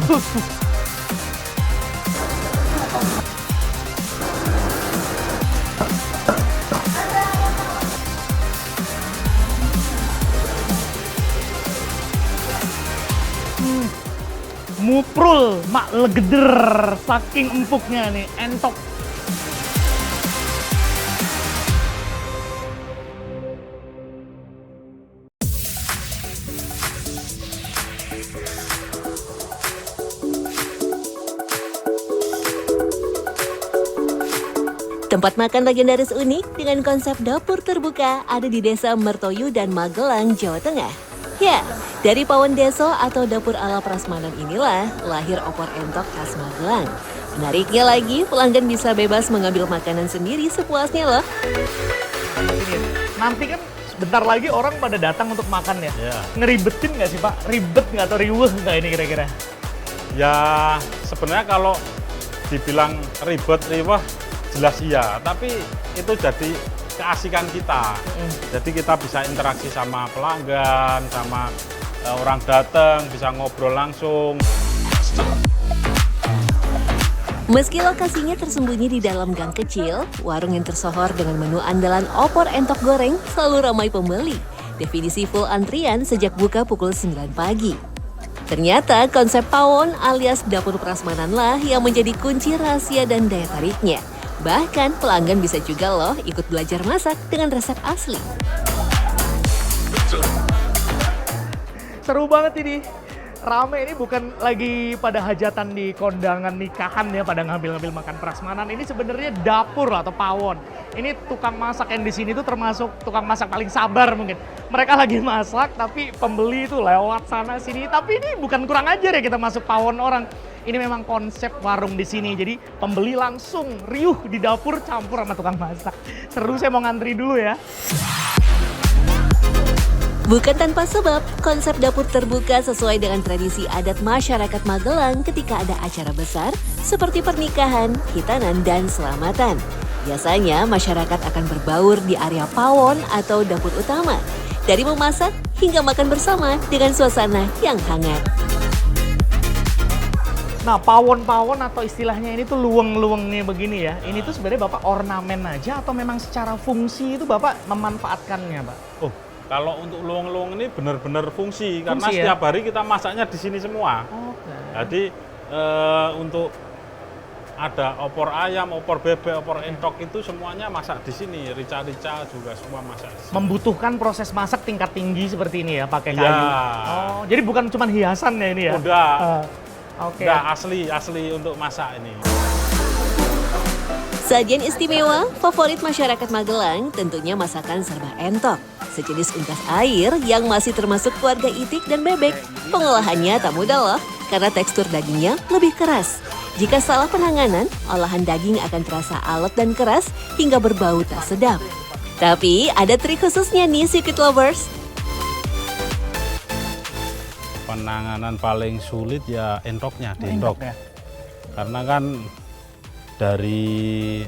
Muprul, mak legeder, saking empuknya nih, entok. Tempat makan legendaris unik dengan konsep dapur terbuka ada di Desa Mertoyu dan Magelang, Jawa Tengah. Ya, dari pawon deso atau dapur ala prasmanan inilah lahir opor entok khas Magelang. Menariknya lagi, pelanggan bisa bebas mengambil makanan sendiri sepuasnya loh. Nanti kan bentar lagi orang pada datang untuk makan ya. Ya. Ngeribetin nggak sih Pak? Ribet nggak atau riweh nggak ini kira-kira? Ya sebenarnya kalau dibilang ribet, riweh jelas iya. Tapi itu jadi keasikan kita. Jadi kita bisa interaksi sama pelanggan, sama orang datang, bisa ngobrol langsung. Meski lokasinya tersembunyi di dalam gang kecil, warung yang tersohor dengan menu andalan opor entok goreng selalu ramai pembeli. Definisi full antrian sejak buka pukul 9 pagi. Ternyata konsep pawon alias dapur prasmanan lah yang menjadi kunci rahasia dan daya tariknya. Bahkan pelanggan bisa juga loh ikut belajar masak dengan resep asli. Seru banget ini. Rame ini bukan lagi pada hajatan di kondangan nikahan ya, pada ngambil-ngambil makan prasmanan. Ini sebenarnya dapur atau pawon. Ini tukang masak yang di sini tuh termasuk tukang masak paling sabar mungkin. Mereka lagi masak tapi pembeli itu lewat sana sini. Tapi ini bukan kurang ajar ya kita masuk pawon orang. Ini memang konsep warung di sini. Jadi pembeli langsung riuh di dapur campur sama tukang masak. Seru, saya mau ngantri dulu ya. Bukan tanpa sebab, konsep dapur terbuka sesuai dengan tradisi adat masyarakat Magelang ketika ada acara besar seperti pernikahan, hitanan, dan selamatan. Biasanya masyarakat akan berbaur di area pawon atau dapur utama, dari memasak hingga makan bersama dengan suasana yang hangat. Nah, pawon-pawon atau istilahnya ini tuh luweng-luwengnya begini ya. Ini tuh sebenarnya Bapak ornamen aja atau memang secara fungsi itu Bapak memanfaatkannya, Pak? Oh, kalau untuk luweng-luweng ini benar-benar fungsi karena Fungsi ya? setiap hari kita masaknya di sini semua. Oke. Jadi untuk ada opor ayam, opor bebek, opor entok itu semuanya masak di sini. Rica-rica juga semua masak di sini. Membutuhkan proses masak tingkat tinggi seperti ini ya, pakai kayu. Ya. Oh, jadi bukan cuma hiasan ya ini ya? Udah. Oke. Udah asli untuk masak ini. Sajian istimewa, favorit masyarakat Magelang tentunya masakan serba entok. Sejenis ungkas air yang masih termasuk keluarga itik dan bebek. Pengolahannya tak mudah loh, karena tekstur dagingnya lebih keras. Jika salah penanganan, olahan daging akan terasa alot dan keras hingga berbau tak sedap. Tapi ada trik khususnya nih Secret Lovers. Penanganan paling sulit ya entoknya, di entok. ya? Karena kan dari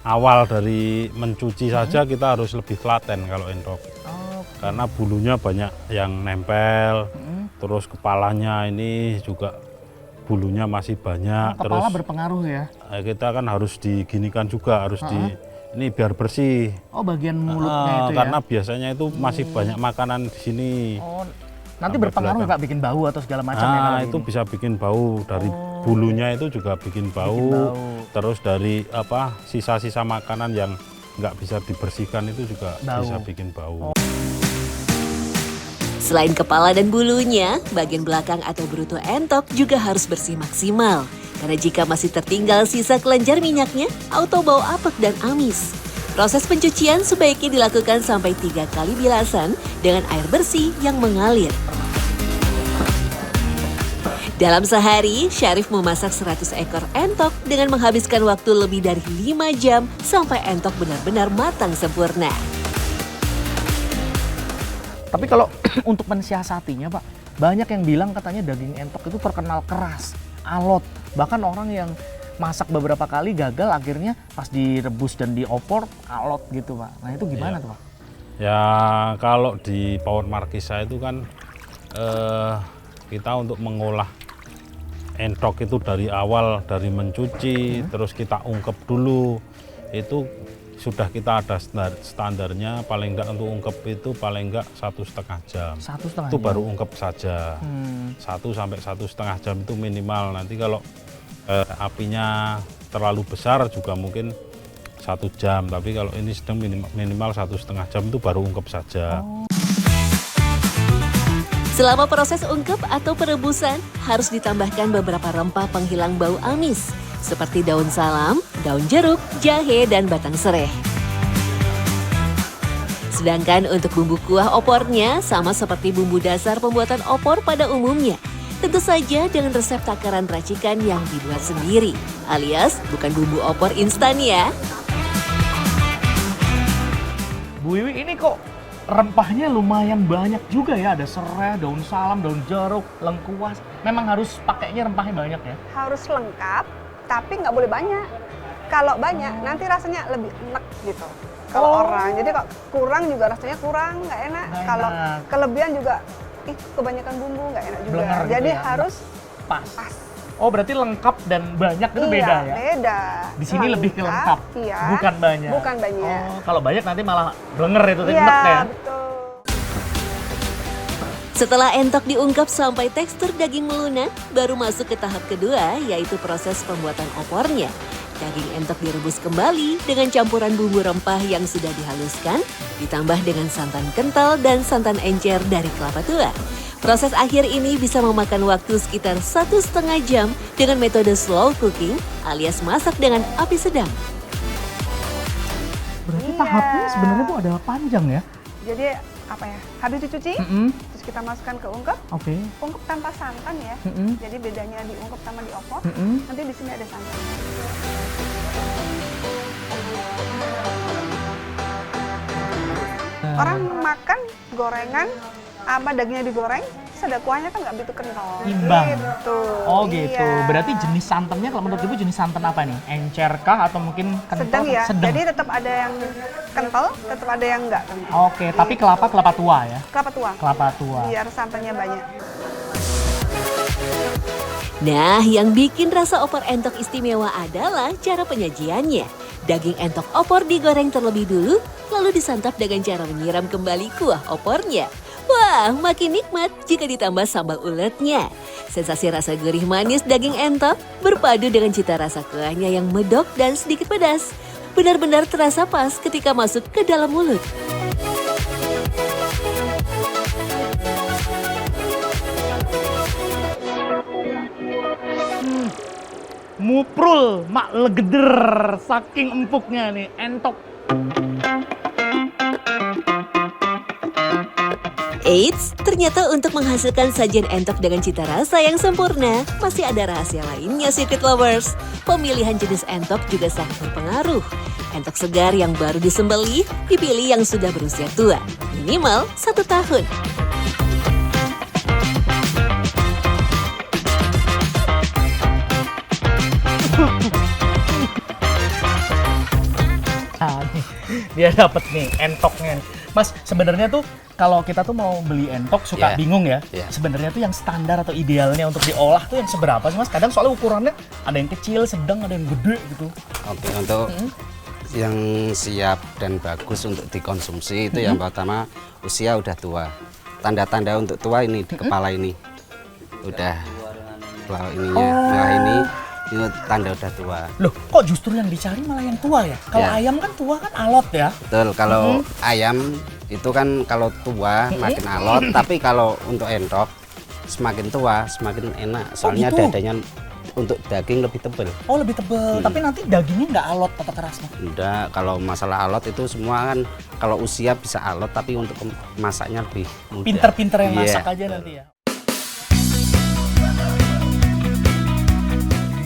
awal dari mencuci saja kita harus lebih telaten kalau entok. Oh, Karena bulunya banyak yang nempel, terus kepalanya ini juga bulunya masih banyak. kepala Terus berpengaruh ya? kita kan harus diginikan juga, harus ini biar bersih. Oh, bagian mulutnya itu ya? Karena biasanya itu masih banyak makanan di sini. Oh, nanti Sampai berpengaruh ya belakang. Pak, bikin bau atau segala macam ya kalau Itu gini? bisa bikin bau dari bulunya itu juga bikin bau. bau. Terus dari sisa-sisa makanan yang nggak bisa dibersihkan itu juga Bau. bisa bikin bau. Selain kepala dan bulunya, bagian belakang atau bruto entok juga harus bersih maksimal. Karena jika masih tertinggal sisa kelenjar minyaknya, auto bau apek dan amis. Proses pencucian sebaiknya dilakukan sampai 3 kali bilasan dengan air bersih yang mengalir. Dalam sehari, Syarif memasak 100 ekor entok dengan menghabiskan waktu lebih dari 5 jam sampai entok benar-benar matang sempurna. Tapi kalau untuk mensiasatinya Pak, banyak yang bilang katanya daging entok itu terkenal keras, alot. Bahkan orang yang masak beberapa kali gagal akhirnya pas direbus dan diopor alot gitu Pak. Nah itu gimana Iya. tuh Pak? Ya kalau di Pawon Markisa itu kan kita untuk mengolah entok itu dari awal, dari mencuci, terus kita ungkep dulu, itu sudah kita ada standarnya, paling enggak untuk ungkep itu paling enggak 1,5 jam. 1,5 Itu jam? baru ungkep saja. 1 sampai 1,5 jam itu minimal. Nanti kalau apinya terlalu besar juga mungkin 1 jam, tapi kalau ini sedang minimal 1,5 jam itu baru ungkep saja. Selama proses ungkep atau perebusan, harus ditambahkan beberapa rempah penghilang bau amis, seperti daun salam, daun jeruk, jahe, dan batang serai. Sedangkan untuk bumbu kuah opornya, sama seperti bumbu dasar pembuatan opor pada umumnya. Tentu saja dengan resep takaran racikan yang dibuat sendiri, alias bukan bumbu opor instan ya. Bu Wiwi, ini kok rempahnya lumayan banyak juga ya, ada serai, daun salam, daun jeruk, lengkuas. Memang harus pakainya rempahnya banyak ya? Harus lengkap, tapi nggak boleh banyak. Kalau banyak, nanti rasanya lebih enak gitu. Kalau orang, jadi kalau kurang juga rasanya kurang, nggak enak. Nggak Kalau enak. kelebihan juga, kebanyakan bumbu nggak enak juga. Blenger gitu Jadi ya, harus Pas. pas. Oh, berarti lengkap dan banyak itu beda ya? Beda. Di sini lebih ke lengkap, iya. bukan banyak. Bukan banyak. Oh, kalau banyak nanti malah blenger itu, Iya, enak ya? betul. Setelah entok diungkep sampai tekstur daging melunak, baru masuk ke tahap kedua, yaitu proses pembuatan opornya. Daging entok direbus kembali dengan campuran bumbu rempah yang sudah dihaluskan, ditambah dengan santan kental dan santan encer dari kelapa tua. Proses akhir ini bisa memakan waktu sekitar 1,5 jam dengan metode slow cooking alias masak dengan api sedang. Berarti Iya. tahapnya sebenarnya Bu ada panjang ya? Jadi apa ya? Habis dicuci, terus kita masukkan ke ungkep. Oke. Ungkep tanpa santan ya. Mm-mm. Jadi bedanya di ungkep sama di opor. Mm-mm. Nanti di sini ada santan. Orang makan gorengan sama dagingnya digoreng, ada kuahnya kan nggak begitu kental. Imbang. Gitu. Oh gitu. Iya. Berarti jenis santannya kalau menurut Ibu jenis santan apa nih? Encer kah atau mungkin kental? sedang ya. Sedang. Jadi tetap ada yang kental, tetap ada yang enggak kental. Oke, tapi kelapa tua ya? Kelapa tua. Kelapa tua. Biar santannya banyak. Nah, yang bikin rasa opor entok istimewa adalah cara penyajiannya. Daging entok opor digoreng terlebih dulu, lalu disantap dengan cara menyiram kembali kuah opornya. Wah, makin nikmat jika ditambah sambal uletnya. Sensasi rasa gurih manis daging entok berpadu dengan cita rasa kuahnya yang medok dan sedikit pedas. Benar-benar terasa pas ketika masuk ke dalam mulut. Muprul, mak legeder, saking empuknya nih, entok. Eits, ternyata untuk menghasilkan sajian entok dengan cita rasa yang sempurna, masih ada rahasia lainnya Secret Lovers. Pemilihan jenis entok juga sangat berpengaruh. Entok segar yang baru disembelih dipilih yang sudah berusia tua, minimal 1 tahun. Nah, nih, dia dapat nih entoknya. Mas, sebenarnya tuh kalau kita tuh mau beli entok suka Iya. bingung ya. Iya. Sebenarnya tuh yang standar atau idealnya untuk diolah tuh yang seberapa sih Mas? Kadang soalnya ukurannya ada yang kecil, sedang, ada yang gede gitu. Oke, untuk yang siap dan bagus untuk dikonsumsi itu yang pertama usia udah tua. Tanda-tanda untuk tua ini di kepala ini. Udah kepala ininya, belah ini tanda udah tua. Loh, kok justru yang dicari malah yang tua ya? Kalau Ya. ayam kan tua kan alot ya? Betul, kalau ayam itu kan kalau tua makin alot, tapi kalau untuk entok semakin tua semakin enak. Soalnya gitu? dadanya untuk daging lebih tebal. Oh, lebih tebel. Tapi nanti dagingnya nggak alot atau keras Mas? Udah, kalau masalah alot itu semua kan kalau usia bisa alot, tapi untuk masaknya lebih mudah. Pinter-pinter yang Iya. masak aja nanti ya.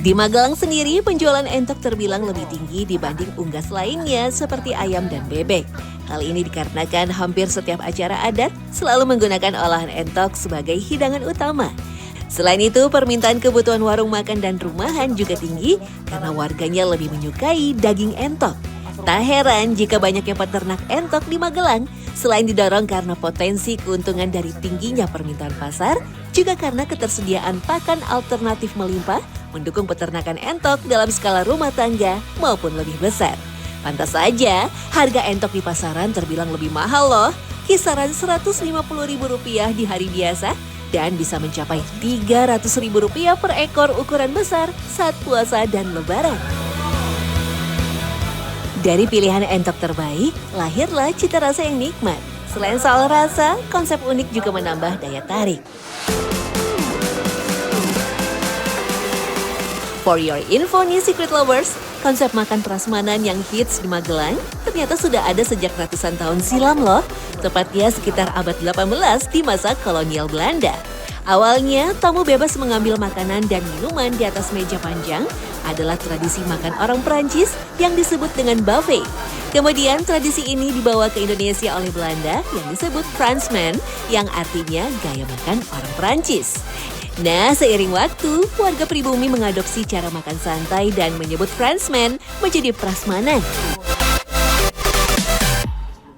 Di Magelang sendiri, penjualan entok terbilang lebih tinggi dibanding unggas lainnya seperti ayam dan bebek. Hal ini dikarenakan hampir setiap acara adat selalu menggunakan olahan entok sebagai hidangan utama. Selain itu, permintaan kebutuhan warung makan dan rumahan juga tinggi karena warganya lebih menyukai daging entok. Tak heran jika banyaknya peternak entok di Magelang Selain didorong karena potensi keuntungan dari tingginya permintaan pasar, juga karena ketersediaan pakan alternatif melimpah, mendukung peternakan entok dalam skala rumah tangga maupun lebih besar. Pantas saja, harga entok di pasaran terbilang lebih mahal loh, kisaran Rp150.000 di hari biasa, dan bisa mencapai Rp300.000 per ekor ukuran besar saat puasa dan lebaran. Dari pilihan entok terbaik, lahirlah cita rasa yang nikmat. Selain soal rasa, konsep unik juga menambah daya tarik. For your info nih Secret Lovers, konsep makan prasmanan yang hits di Magelang ternyata sudah ada sejak ratusan tahun silam loh, tepatnya sekitar abad 18 di masa kolonial Belanda. Awalnya, tamu bebas mengambil makanan dan minuman di atas meja panjang adalah tradisi makan orang Perancis yang disebut dengan buffet. Kemudian tradisi ini dibawa ke Indonesia oleh Belanda yang disebut Fransman, yang artinya gaya makan orang Perancis. Nah, seiring waktu, warga pribumi mengadopsi cara makan santai dan menyebut Fransman menjadi prasmanan.